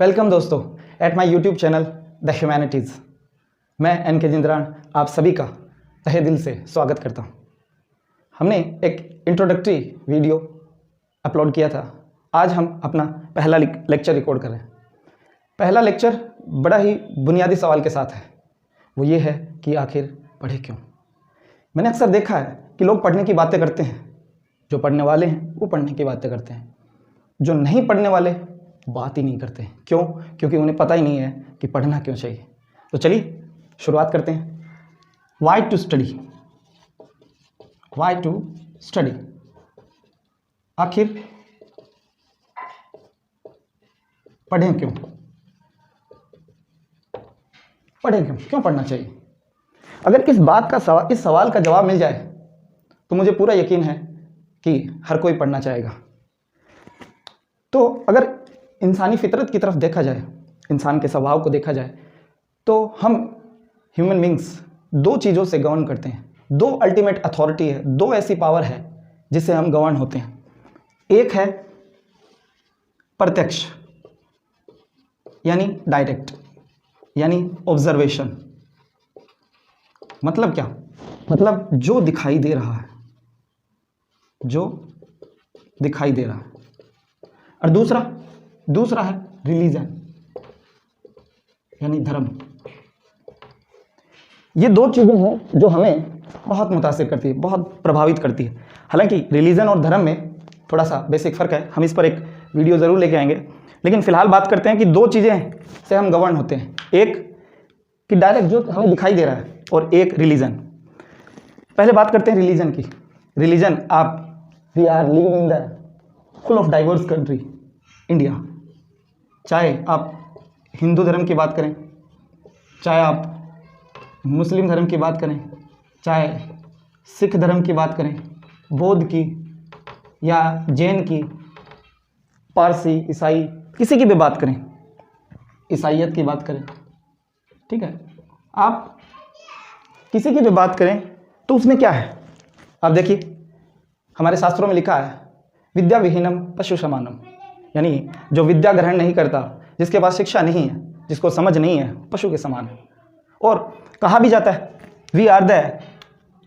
Welcome दोस्तों at my YouTube channel the humanities. मैं NK. Jindran आप सभी का तहे दिल से स्वागत करता हूं। हमने एक इंट्रोडक्टरी वीडियो अपलोड किया था। आज हम अपना पहला लेक्चर रिकॉर्ड कर रहे हैं। पहला लेक्चर बड़ा ही बुनियादी सवाल के साथ है, वो ये है कि आखिर पढ़े क्यों। मैंने अक्सर देखा है कि लोग पढ़ने की बातें करते हैं, जो पढ़ने वाले हैं वो पढ़ने की बातें करते हैं, जो नहीं पढ़ने वाले बात ही नहीं करते हैं। क्यों? क्योंकि उन्हें पता ही नहीं है कि पढ़ना क्यों चाहिए। तो चलिए शुरुआत करते हैं। Why to study, why to study, आखिर पढ़ें क्यों, पढ़ें क्यों, क्यों पढ़ना चाहिए। अगर इस सवाल का जवाब मिल जाए तो मुझे पूरा यकीन है कि हर कोई पढ़ना चाहेगा। तो अगर इंसानी फितरत की तरफ देखा जाए, इंसान के स्वभाव को देखा जाए, तो हम ह्यूमन बींग्स दो चीज़ों से गवर्न करते हैं। दो अल्टीमेट अथॉरिटी है, दो ऐसी पावर है जिससे हम गवर्न होते हैं। एक है प्रत्यक्ष यानी डायरेक्ट, यानी ऑब्जर्वेशन। मतलब क्या? मतलब जो दिखाई दे रहा है, जो दिखाई दे रहा है। और दूसरा है रिलीजन यानी धर्म। ये दो चीज़ें हैं जो हमें बहुत मुतासिर करती है, बहुत प्रभावित करती है। हालांकि रिलीजन और धर्म में थोड़ा सा बेसिक फ़र्क है, हम इस पर एक वीडियो ज़रूर लेके आएंगे। लेकिन फ़िलहाल बात करते हैं कि दो चीज़ें से हम गवर्न होते हैं। एक कि डायरेक्ट जो हमें दिखाई दे रहा है, और एक रिलीजन। पहले बात करते हैं रिलीजन की। Religion, we are living in the full of diverse country India. चाहे आप हिंदू धर्म की बात करें, चाहे आप मुस्लिम धर्म की बात करें, चाहे सिख धर्म की बात करें, बौद्ध की या जैन की, पारसी, ईसाई, किसी की भी बात करें, ईसाइयत की बात करें, ठीक है, आप किसी की भी बात करें तो उसमें क्या है। आप देखिए, हमारे शास्त्रों में लिखा है विद्या विहीनम पशु समानम, यानी जो विद्या ग्रहण नहीं करता, जिसके पास शिक्षा नहीं है, जिसको समझ नहीं है, पशु के समान है। और कहा भी जाता है we are the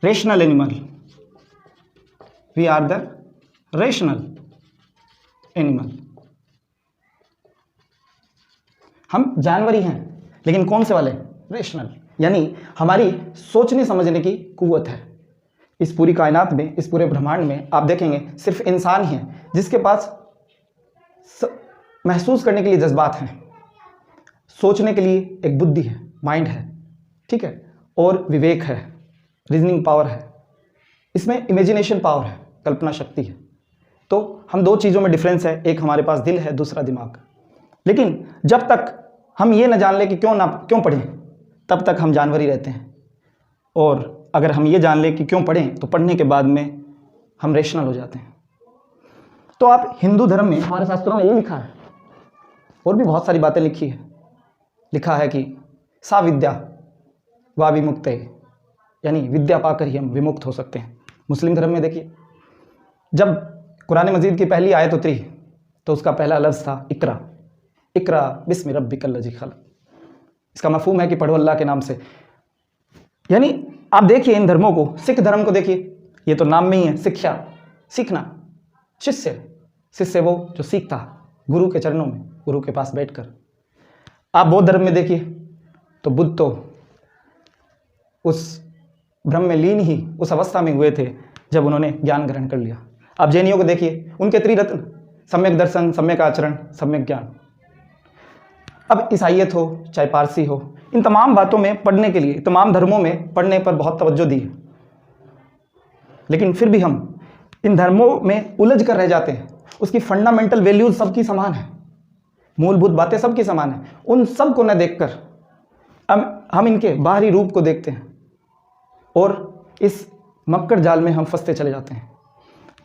rational animal, we are the rational animal. हम जानवर ही हैं, लेकिन कौन से वाले? रेशनल, यानी हमारी सोचने समझने की कुव्वत है। इस पूरी कायनात में, इस पूरे ब्रह्मांड में आप देखेंगे सिर्फ इंसान ही है जिसके पास महसूस करने के लिए जज्बात हैं, सोचने के लिए एक बुद्धि है, माइंड है, ठीक है, और विवेक है, रीजनिंग पावर है, इसमें इमेजिनेशन पावर है, कल्पना शक्ति है। तो हम दो चीज़ों में डिफरेंस है, एक हमारे पास दिल है, दूसरा दिमाग। लेकिन जब तक हम ये न जान ले कि क्यों पढ़ें, तब तक हम जानवर ही रहते हैं। और अगर हम ये जान लें कि क्यों पढ़ें, तो पढ़ने के बाद में हम रेशनल हो जाते हैं। तो आप हिंदू धर्म में, हमारे शास्त्रों में ये लिखा है, और भी बहुत सारी बातें लिखी है। लिखा है कि सा विद्या वा विमुक्ते, यानी विद्या पाकर ही हम विमुक्त हो सकते हैं। मुस्लिम धर्म में देखिए, जब कुरान मजीद की पहली आयत उतरी तो उसका पहला लफ्ज़ था इकरा, इकरा बिस्मि रब्बिकल लज़ी खलक़। इसका मफ़हूम है कि पढ़ो अल्लाह के नाम से। यानी आप देखिए इन धर्मों को, सिख धर्म को देखिए, ये तो नाम में ही है, शिक्षा, सीखना, शिष्य वो जो सीखता गुरु के चरणों में, गुरु के पास बैठकर। आप बौद्ध धर्म में देखिए तो बुद्ध तो उस ब्रह्म में लीन ही उस अवस्था में हुए थे जब उन्होंने ज्ञान ग्रहण कर लिया। आप जैनियों को देखिए, उनके त्रिरत्न, सम्यक दर्शन, सम्यक आचरण, सम्यक ज्ञान। अब ईसाइयत हो चाहे पारसी हो, इन तमाम बातों में पढ़ने के लिए, तमाम धर्मों में पढ़ने पर बहुत तवज्जो दी है। लेकिन फिर भी हम इन धर्मों में उलझ कर रह जाते हैं। उसकी फंडामेंटल वैल्यूज सबकी समान है, मूलभूत बातें सबकी समान है। उन सब को न देखकर हम इनके बाहरी रूप को देखते हैं, और इस मक्कर जाल में हम फंसते चले जाते हैं।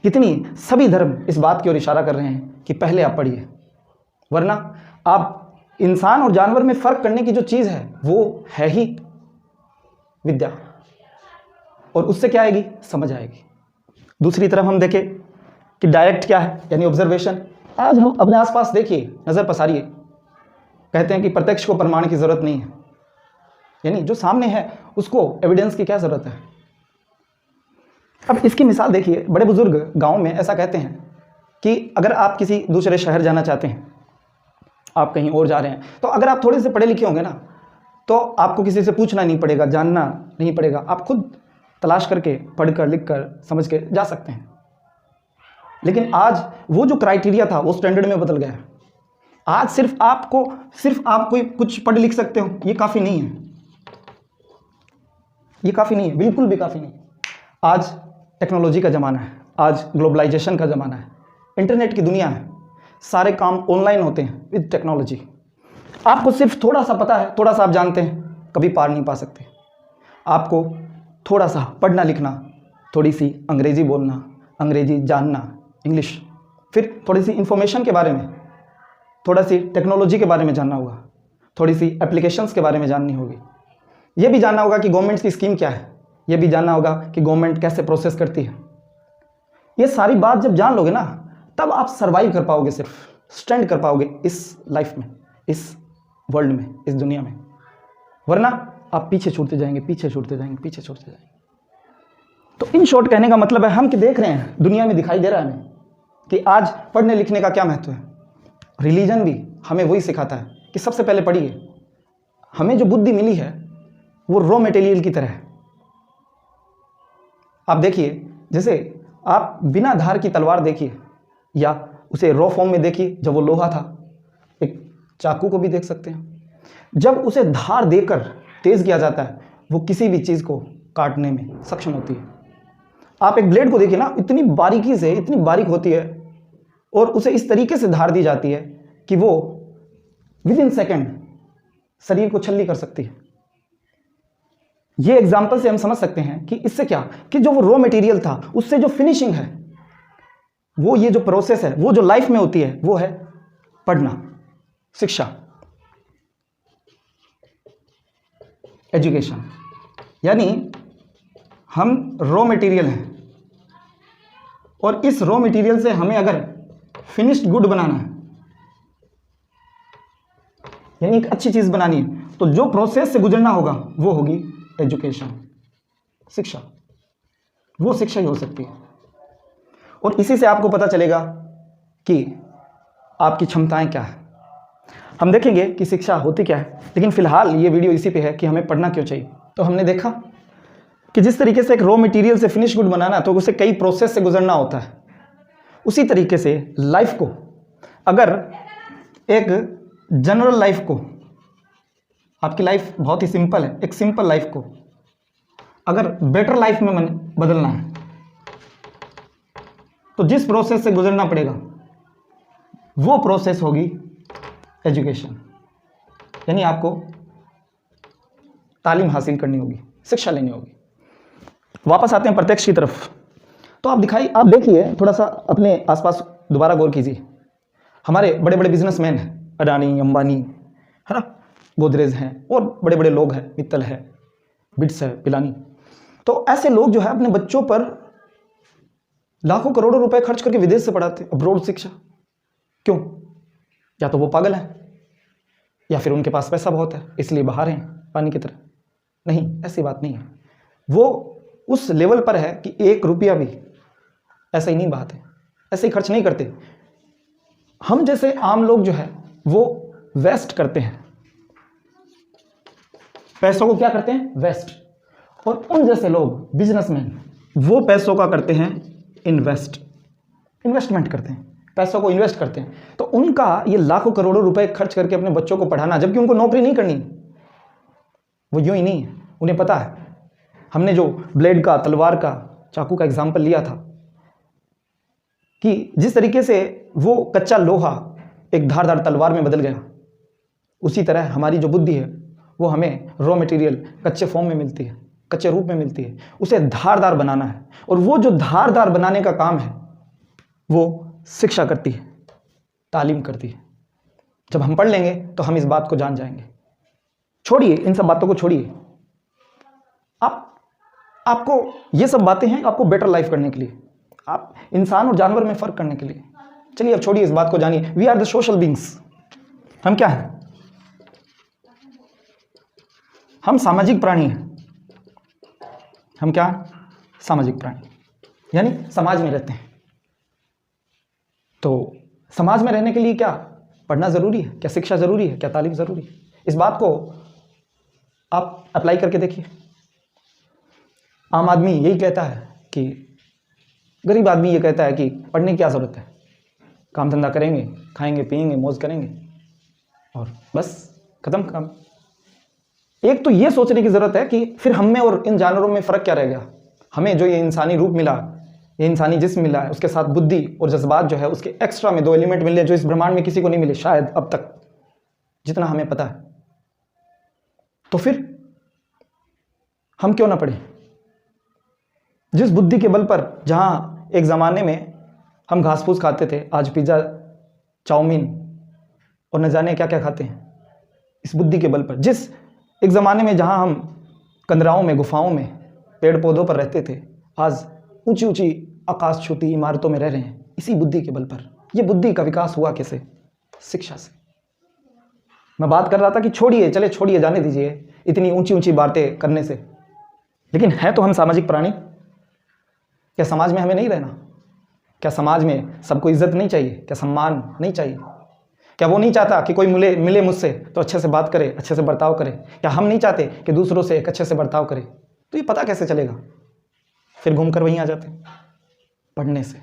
कितनी सभी धर्म इस बात की ओर इशारा कर रहे हैं कि पहले आप पढ़िए, वरना आप इंसान और जानवर में फ़र्क करने की जो चीज़ है वो है ही विद्या, और उससे क्या आएगी? समझ आएगी। दूसरी तरफ हम देखें कि डायरेक्ट क्या है, यानी ऑब्जर्वेशन। आज हम अपने आसपास देखिए, नज़र पसारिए, कहते हैं कि प्रत्यक्ष को प्रमाण की ज़रूरत नहीं है, यानी जो सामने है उसको एविडेंस की क्या ज़रूरत है। अब इसकी मिसाल देखिए, बड़े बुजुर्ग गांव में ऐसा कहते हैं कि अगर आप किसी दूसरे शहर जाना चाहते हैं, आप कहीं और जा रहे हैं, तो अगर आप थोड़े से पढ़े लिखे होंगे ना, तो आपको किसी से पूछना नहीं पड़ेगा, जानना नहीं पड़ेगा, आप खुद तलाश करके पढ़कर लिखकर समझ के जा सकते हैं। लेकिन आज वो जो क्राइटेरिया था वो स्टैंडर्ड में बदल गया है। आज सिर्फ आप कोई कुछ पढ़ लिख सकते हो, ये काफ़ी नहीं है, ये काफ़ी नहीं है, बिल्कुल भी काफ़ी नहीं। आज टेक्नोलॉजी का ज़माना है, आज ग्लोबलाइजेशन का ज़माना है, इंटरनेट की दुनिया है, सारे काम ऑनलाइन होते हैं विद टेक्नोलॉजी। आपको सिर्फ थोड़ा सा पता है, थोड़ा सा आप जानते हैं, कभी पार नहीं पा सकते। आपको थोड़ा सा पढ़ना लिखना, थोड़ी सी अंग्रेज़ी बोलना, अंग्रेज़ी जानना, इंग्लिश, फिर थोड़ी सी इंफॉर्मेशन के बारे में, थोड़ा सी टेक्नोलॉजी के बारे में जानना होगा, थोड़ी सी एप्लीकेशंस के बारे में जाननी होगी, ये भी जानना होगा कि गवर्नमेंट की स्कीम क्या है, ये भी जानना होगा कि गवर्नमेंट कैसे प्रोसेस करती है। ये सारी बात जब जान लोगे ना, तब आप सर्वाइव कर पाओगे, सिर्फ स्टैंड कर पाओगे इस लाइफ में, इस वर्ल्ड में, इस दुनिया में। वरना आप पीछे छूटते जाएंगे, पीछे छूटते जाएंगे, पीछे छूटते जाएंगे। तो इन शॉर्ट कहने का मतलब है, हम कि देख रहे हैं दुनिया में दिखाई दे रहा है हमें कि आज पढ़ने लिखने का क्या महत्व है। रिलीजन भी हमें वही सिखाता है कि सबसे पहले पढ़िए। हमें जो बुद्धि मिली है वो रॉ मटेरियल की तरह है। आप देखिए, जैसे आप बिना धार की तलवार देखिए, या उसे रॉ फॉर्म में देखिए जब वो लोहा था, एक चाकू को भी देख सकते हैं। जब उसे धार देकर तेज किया जाता है, वो किसी भी चीज़ को काटने में सक्षम होती है। आप एक ब्लेड को देखिए ना, इतनी बारीकी से, इतनी बारीक होती है, और उसे इस तरीके से धार दी जाती है कि वो विद इन सेकेंड शरीर को छल्ली कर सकती है। ये एग्जाम्पल से हम समझ सकते हैं कि इससे क्या, कि जो वो रॉ मटेरियल था उससे जो फिनिशिंग है, वो ये जो प्रोसेस है, वो जो लाइफ में होती है, वो है पढ़ना, शिक्षा, एजुकेशन। यानी हम रॉ मटेरियल हैं, और इस रॉ मटेरियल से हमें अगर फिनिश्ड गुड बनाना है, यानी एक अच्छी चीज बनानी है, तो जो प्रोसेस से गुजरना होगा वो होगी एजुकेशन, शिक्षा। वो शिक्षा ही हो सकती है, और इसी से आपको पता चलेगा कि आपकी क्षमताएं क्या है। हम देखेंगे कि शिक्षा होती क्या है, लेकिन फिलहाल ये वीडियो इसी पे है कि हमें पढ़ना क्यों चाहिए। तो हमने देखा कि जिस तरीके से एक रॉ मटेरियल से फिनिश गुड बनाना है, तो उसे कई प्रोसेस से गुजरना होता है। उसी तरीके से लाइफ को, अगर एक जनरल लाइफ को, आपकी लाइफ बहुत ही सिंपल है, एक सिंपल लाइफ को अगर बेटर लाइफ में बदलना है, तो जिस प्रोसेस से गुजरना पड़ेगा वो प्रोसेस होगी एजुकेशन। यानी आपको तालीम हासिल करनी होगी, शिक्षा लेनी होगी। वापस आते हैं प्रत्यक्ष की तरफ। तो आप देखिए, थोड़ा सा अपने आसपास दोबारा गौर कीजिए। हमारे बड़े बड़े बिजनेसमैन हैं, अडानी, अंबानी, है ना, गोदरेज हैं, और बड़े बड़े लोग हैं, मित्तल है, बिट्स है, पिलानी। तो ऐसे लोग जो है अपने बच्चों पर लाखों करोड़ों रुपए खर्च करके विदेश से पढ़ाते हैं, अब्रॉड शिक्षा। क्यों? या तो वो पागल है, या फिर उनके पास पैसा बहुत है इसलिए बाहर हैं पानी की तरह। नहीं, ऐसी बात नहीं है। वो उस लेवल पर है कि 1 रुपया भी, ऐसा ही नहीं बात है, ऐसे ही खर्च नहीं करते। हम जैसे आम लोग जो है वो वेस्ट करते हैं, पैसों को क्या करते हैं? वेस्ट। और उन जैसे लोग बिजनेसमैन, वो पैसों का करते हैं इन्वेस्टमेंट करते हैं, पैसों को इन्वेस्ट करते हैं। तो उनका ये लाखों करोड़ों रुपए खर्च करके अपने बच्चों को पढ़ाना, जबकि उनको नौकरी नहीं करनी, वो यूं ही नहीं है। उन्हें पता है, हमने जो ब्लेड का, तलवार का, चाकू का एग्जाम्पल लिया था, कि जिस तरीके से वो कच्चा लोहा एक धारदार तलवार में बदल गया, उसी तरह हमारी जो बुद्धि है वो हमें रॉ मटेरियल कच्चे फॉर्म में मिलती है, कच्चे रूप में मिलती है। उसे धारदार बनाना है, और वो जो धारदार बनाने का काम है वो शिक्षा करती है, तालीम करती है। जब हम पढ़ लेंगे तो हम इस बात को जान जाएंगे। छोड़िए इन सब बातों को, छोड़िए। आपको ये सब बातें हैं आपको बेटर लाइफ करने के लिए, आप इंसान और जानवर में फर्क करने के लिए। चलिए अब छोड़िए इस बात को, जानिए। We are the social beings. हम क्या हैं? हम सामाजिक प्राणी हैं। हम क्या? सामाजिक प्राणी, यानी समाज में रहते हैं। तो समाज में रहने के लिए क्या पढ़ना ज़रूरी है? क्या शिक्षा ज़रूरी है? क्या तालीम ज़रूरी है? इस बात को आप अप्लाई करके देखिए। आम आदमी यही कहता है कि, गरीब आदमी ये कहता है कि पढ़ने की क्या ज़रूरत है, काम धंधा करेंगे, खाएंगे पिएंगे, मौज करेंगे और बस ख़त्म काम। एक तो ये सोचने की ज़रूरत है कि फिर हम में और इन जानवरों में फ़र्क क्या रह गया। हमें जो ये इंसानी रूप मिला, ये इंसानी जिस्म मिला है, उसके साथ बुद्धि और जज्बात जो है, उसके एक्स्ट्रा में 2 एलिमेंट मिले जो इस ब्रह्मांड में किसी को नहीं मिले शायद अब तक, जितना हमें पता है। तो फिर हम क्यों ना पढ़ें? जिस बुद्धि के बल पर, जहाँ एक ज़माने में हम घास फूस खाते थे, आज पिज़्ज़ा, चाउमीन और न जाने क्या क्या खाते हैं, इस बुद्धि के बल पर। जिस एक ज़माने में जहाँ हम कंदराओं में, गुफाओं में, पेड़ पौधों पर रहते थे, आज ऊंची ऊंची आकाश छूती इमारतों में रह रहे हैं, इसी बुद्धि के बल पर। ये बुद्धि का विकास हुआ कैसे? शिक्षा से। मैं बात कर रहा था कि छोड़िए, चले छोड़िए, जाने दीजिए इतनी ऊंची ऊंची बातें करने से, लेकिन है तो हम सामाजिक प्राणी। क्या समाज में हमें नहीं रहना? क्या समाज में सबको इज्जत नहीं चाहिए? क्या सम्मान नहीं चाहिए? क्या वो नहीं चाहता कि कोई मिले मुझसे तो अच्छे से बात करे, अच्छे से बर्ताव करे? क्या हम नहीं चाहते कि दूसरों से एक अच्छे से बर्ताव करे? तो ये पता कैसे चलेगा? फिर घूमकर वहीं आ जाते हैं, पढ़ने से,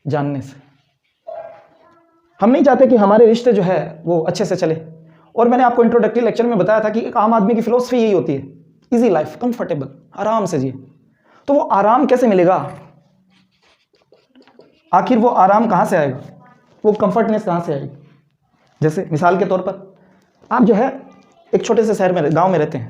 जानने से। हम नहीं चाहते कि हमारे रिश्ते जो है वो अच्छे से चले। और मैंने आपको इंट्रोडक्टरी लेक्चर में बताया था कि एक आम आदमी की फिलोसफी यही होती है, इजी लाइफ, कंफर्टेबल, आराम से जिए। तो वो आराम कैसे मिलेगा? आखिर वो आराम कहाँ से आएगा? वो कंफर्टनेस कहाँ से आएगी? जैसे मिसाल के तौर पर आप जो है एक छोटे से शहर में, गांव में रहते हैं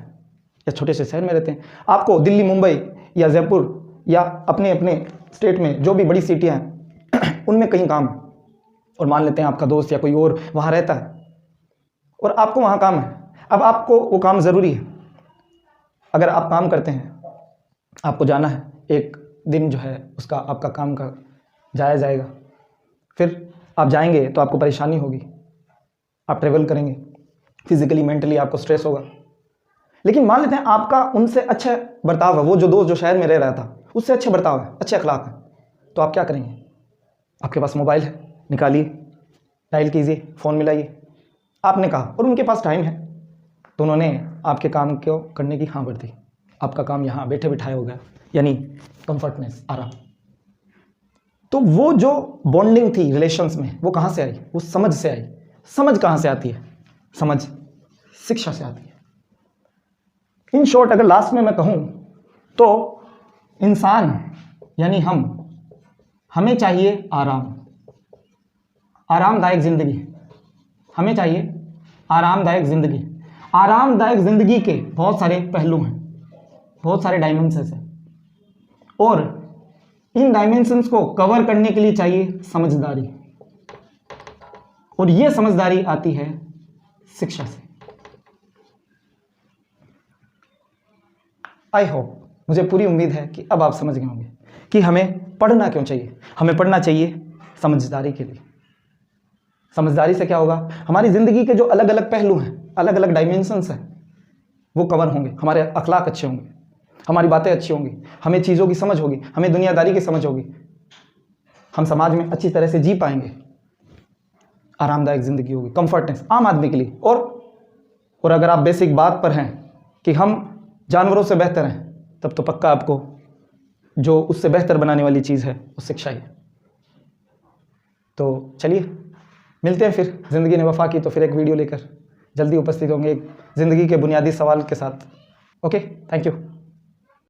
या छोटे से शहर में रहते हैं, आपको दिल्ली, मुंबई या जयपुर या अपने अपने स्टेट में जो भी बड़ी सिटियाँ हैं उनमें कहीं काम है, और मान लेते हैं आपका दोस्त या कोई और वहाँ रहता है और आपको वहाँ काम है। अब आपको वो काम ज़रूरी है। अगर आप काम करते हैं, आपको जाना है, एक दिन जो है उसका आपका काम का जाया जाएगा, फिर आप जाएंगे तो आपको परेशानी होगी, आप ट्रेवल करेंगे, फिजिकली मेंटली आपको स्ट्रेस होगा। लेकिन मान लेते हैं आपका उनसे अच्छा बर्ताव है, वो जो दोस्त जो शहर में रह रहा था उससे अच्छे बर्ताव है, अच्छे अखलाक है, तो आप क्या करेंगे? आपके पास मोबाइल है, निकालिए, डायल कीजिए, फ़ोन मिलाइए। आपने कहा और उनके पास टाइम है, तो उन्होंने आपके काम को करने की हाँ भर दी। आपका काम यहाँ बैठे बिठाए हो गया, यानी कंफर्टनेस, आराम। तो वो जो बॉन्डिंग थी रिलेशंस में, वो कहाँ से आई? वो समझ से आई। समझ कहाँ से आती है? समझ शिक्षा से आती है। इन शॉर्ट अगर लास्ट में मैं कहूँ तो इंसान यानी हमें चाहिए आराम, आरामदायक जिंदगी। हमें चाहिए आरामदायक जिंदगी। आरामदायक जिंदगी के बहुत सारे पहलू हैं, बहुत सारे डायमेंशंस हैं, और इन डायमेंशंस को कवर करने के लिए चाहिए समझदारी, और ये समझदारी आती है शिक्षा से। आई होप, मुझे पूरी उम्मीद है कि अब आप समझ गए होंगे कि हमें पढ़ना क्यों चाहिए। हमें पढ़ना चाहिए समझदारी के लिए। समझदारी से क्या होगा? हमारी ज़िंदगी के जो अलग अलग पहलू हैं, अलग अलग डायमेंशंस हैं, वो कवर होंगे। हमारे अखलाक अच्छे होंगे, हमारी बातें अच्छी होंगी, हमें चीज़ों की समझ होगी, हमें दुनियादारी की समझ होगी, हम समाज में अच्छी तरह से जी पाएंगे, आरामदायक ज़िंदगी होगी, कंफर्टनेस आम आदमी के लिए। और अगर आप बेसिक बात पर हैं कि हम जानवरों से बेहतर हैं, तब तो पक्का आपको जो उससे बेहतर बनाने वाली चीज़ है वो शिक्षा ही है। तो चलिए मिलते हैं फिर। ज़िंदगी ने वफा की तो फिर एक वीडियो लेकर जल्दी उपस्थित होंगे एक ज़िंदगी के बुनियादी सवाल के साथ। Okay, thank you.